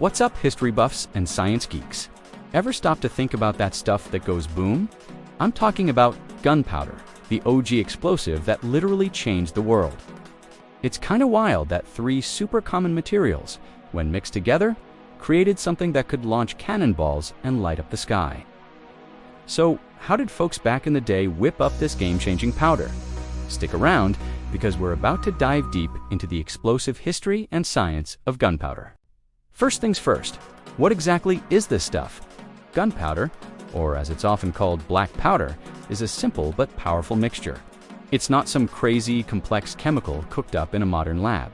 What's up, history buffs and science geeks? Ever stop to think about that stuff that goes boom? I'm talking about gunpowder, the OG explosive that literally changed the world. It's kinda wild that three super common materials, when mixed together, created something that could launch cannonballs and light up the sky. So, how did folks back in the day whip up this game-changing powder? Stick around, because we're about to dive deep into the explosive history and science of gunpowder. First things first, what exactly is this stuff? Gunpowder, or as it's often called black powder, is a simple but powerful mixture. It's not some crazy, complex chemical cooked up in a modern lab.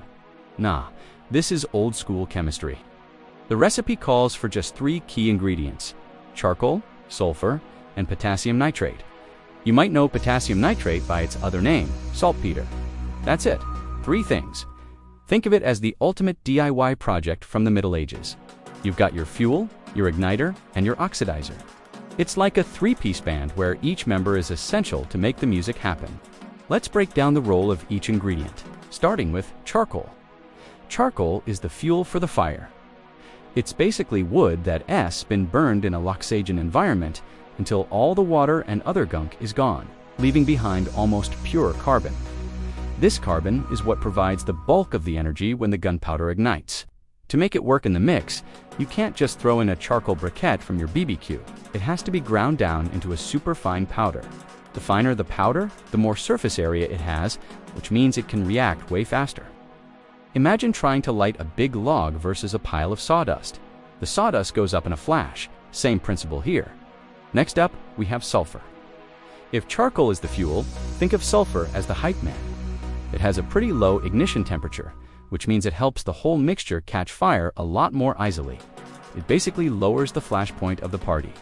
Nah, this is old-school chemistry. The recipe calls for just three key ingredients: charcoal, sulfur, and potassium nitrate. You might know potassium nitrate by its other name, saltpeter. That's it, three things. Think of it as the ultimate DIY project from the Middle Ages. You've got your fuel, your igniter, and your oxidizer. It's like a three-piece band where each member is essential to make the music happen. Let's break down the role of each ingredient, starting with charcoal. Charcoal is the fuel for the fire. It's basically wood that has been burned in a luxagen environment until all the water and other gunk is gone, leaving behind almost pure carbon. This carbon is what provides the bulk of the energy when the gunpowder ignites. To make it work in the mix, you can't just throw in a charcoal briquette from your BBQ. It has to be ground down into a super fine powder. The finer the powder, the more surface area it has, which means it can react way faster. Imagine trying to light a big log versus a pile of sawdust. The sawdust goes up in a flash. Same principle here. Next up, we have sulfur. If charcoal is the fuel, think of sulfur as the hype man. It has a pretty low ignition temperature, which means it helps the whole mixture catch fire a lot more easily. It basically lowers the flash point of the party.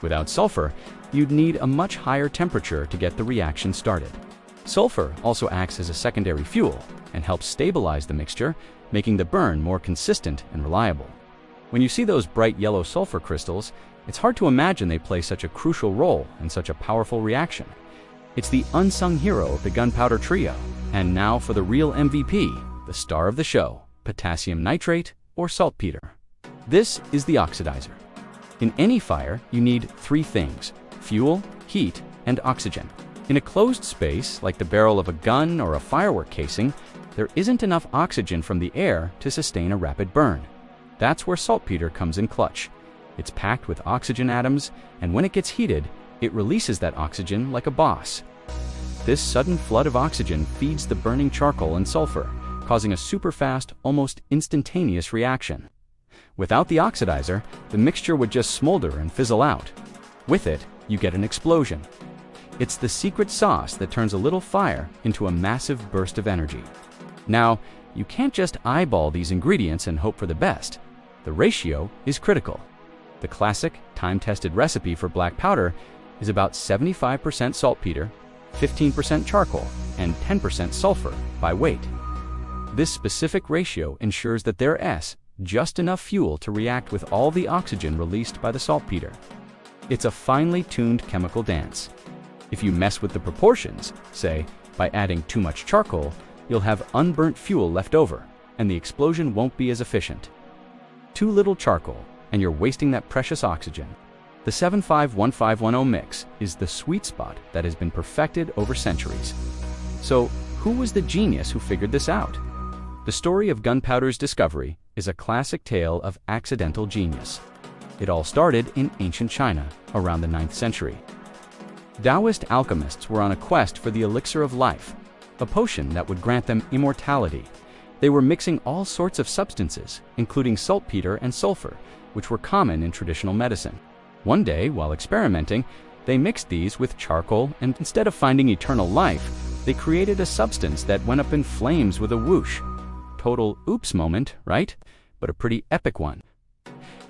Without sulfur, you'd need a much higher temperature to get the reaction started. Sulfur also acts as a secondary fuel and helps stabilize the mixture, making the burn more consistent and reliable. When you see those bright yellow sulfur crystals, it's hard to imagine they play such a crucial role in such a powerful reaction. It's the unsung hero of the gunpowder trio. And now for the real MVP, the star of the show, potassium nitrate or saltpeter. This is the oxidizer. In any fire, you need three things: fuel, heat, and oxygen. In a closed space, like the barrel of a gun or a firework casing, there isn't enough oxygen from the air to sustain a rapid burn. That's where saltpeter comes in clutch. It's packed with oxygen atoms, and when it gets heated, it releases that oxygen like a boss. This sudden flood of oxygen feeds the burning charcoal and sulfur, causing a super fast, almost instantaneous reaction. Without the oxidizer, the mixture would just smolder and fizzle out. With it, you get an explosion. It's the secret sauce that turns a little fire into a massive burst of energy. Now, you can't just eyeball these ingredients and hope for the best. The ratio is critical. The classic, time-tested recipe for black powder is about 75% saltpeter, 15% charcoal, and 10% sulfur by weight. This specific ratio ensures that there's just enough fuel to react with all the oxygen released by the saltpeter. It's a finely tuned chemical dance. If you mess with the proportions, say, by adding too much charcoal, you'll have unburnt fuel left over, and the explosion won't be as efficient. Too little charcoal, and you're wasting that precious oxygen. The 7-5-1-5-1-0 mix is the sweet spot that has been perfected over centuries. So, who was the genius who figured this out? The story of gunpowder's discovery is a classic tale of accidental genius. It all started in ancient China around the 9th century. Taoist alchemists were on a quest for the elixir of life, a potion that would grant them immortality. They were mixing all sorts of substances, including saltpeter and sulfur, which were common in traditional medicine. One day, while experimenting, they mixed these with charcoal, and instead of finding eternal life, they created a substance that went up in flames with a whoosh. Total oops moment, right? But a pretty epic one.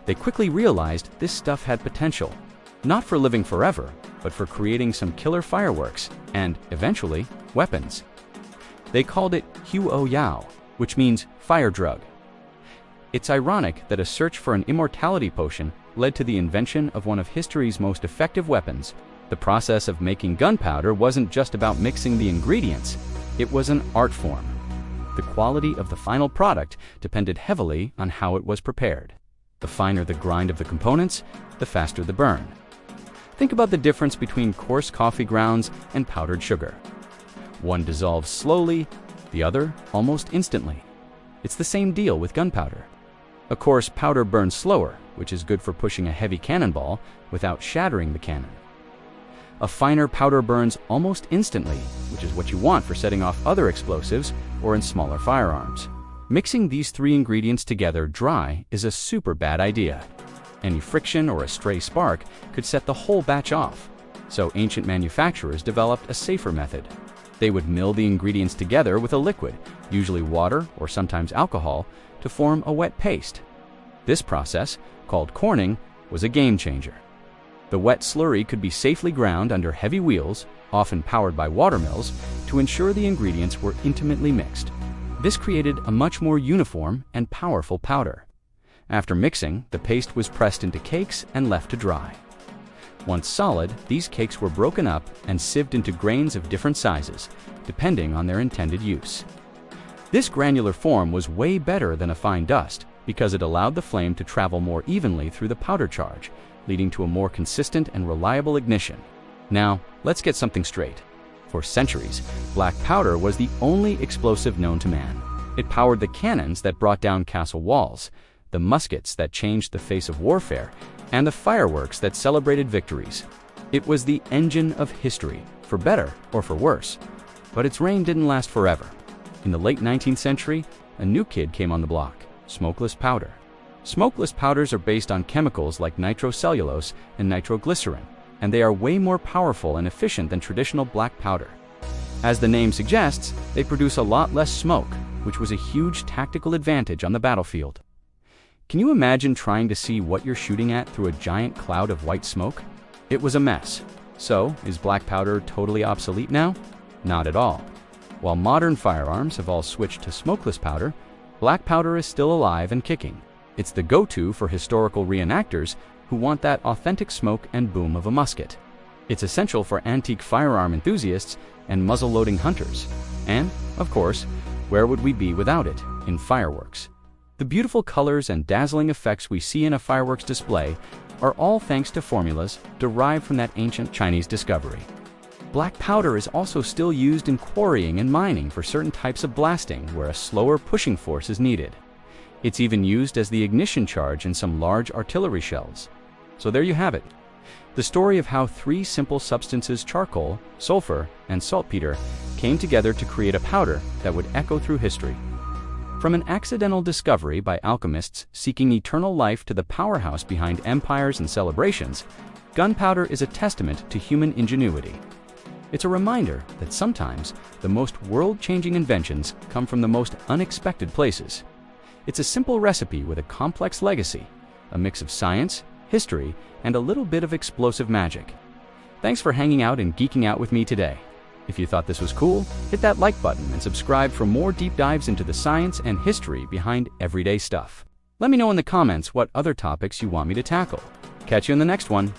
They quickly realized this stuff had potential, not for living forever, but for creating some killer fireworks and, eventually, weapons. They called it Huo Yao, which means fire drug. It's ironic that a search for an immortality potion led to the invention of one of history's most effective weapons. The process of making gunpowder wasn't just about mixing the ingredients, it was an art form. The quality of the final product depended heavily on how it was prepared. The finer the grind of the components, the faster the burn. Think about the difference between coarse coffee grounds and powdered sugar. One dissolves slowly, the other almost instantly. It's the same deal with gunpowder. A coarse powder burns slower, which is good for pushing a heavy cannonball without shattering the cannon. A finer powder burns almost instantly, which is what you want for setting off other explosives or in smaller firearms. Mixing these three ingredients together dry is a super bad idea. Any friction or a stray spark could set the whole batch off, so ancient manufacturers developed a safer method. They would mill the ingredients together with a liquid, usually water or sometimes alcohol, to form a wet paste. This process, called corning, was a game changer. The wet slurry could be safely ground under heavy wheels, often powered by water mills, to ensure the ingredients were intimately mixed. This created a much more uniform and powerful powder. After mixing, the paste was pressed into cakes and left to dry. Once solid, these cakes were broken up and sieved into grains of different sizes, depending on their intended use. This granular form was way better than a fine dust because it allowed the flame to travel more evenly through the powder charge, leading to a more consistent and reliable ignition. Now, let's get something straight. For centuries, black powder was the only explosive known to man. It powered the cannons that brought down castle walls, the muskets that changed the face of warfare, and the fireworks that celebrated victories. It was the engine of history, for better or for worse. But its reign didn't last forever. In the late 19th century, a new kid came on the block: smokeless powder. Smokeless powders are based on chemicals like nitrocellulose and nitroglycerin, and they are way more powerful and efficient than traditional black powder. As the name suggests, they produce a lot less smoke, which was a huge tactical advantage on the battlefield. Can you imagine trying to see what you're shooting at through a giant cloud of white smoke? It was a mess. So, is black powder totally obsolete now? Not at all. While modern firearms have all switched to smokeless powder, black powder is still alive and kicking. It's the go-to for historical reenactors who want that authentic smoke and boom of a musket. It's essential for antique firearm enthusiasts and muzzle-loading hunters. And, of course, where would we be without it? In fireworks. The beautiful colors and dazzling effects we see in a fireworks display are all thanks to formulas derived from that ancient Chinese discovery. Black powder is also still used in quarrying and mining for certain types of blasting where a slower pushing force is needed. It's even used as the ignition charge in some large artillery shells. So there you have it. The story of how three simple substances, charcoal, sulfur, and saltpeter, came together to create a powder that would echo through history. From an accidental discovery by alchemists seeking eternal life to the powerhouse behind empires and celebrations, gunpowder is a testament to human ingenuity. It's a reminder that sometimes the most world-changing inventions come from the most unexpected places. It's a simple recipe with a complex legacy, a mix of science, history, and a little bit of explosive magic. Thanks for hanging out and geeking out with me today. If you thought this was cool, hit that like button and subscribe for more deep dives into the science and history behind everyday stuff. Let me know in the comments what other topics you want me to tackle. Catch you in the next one.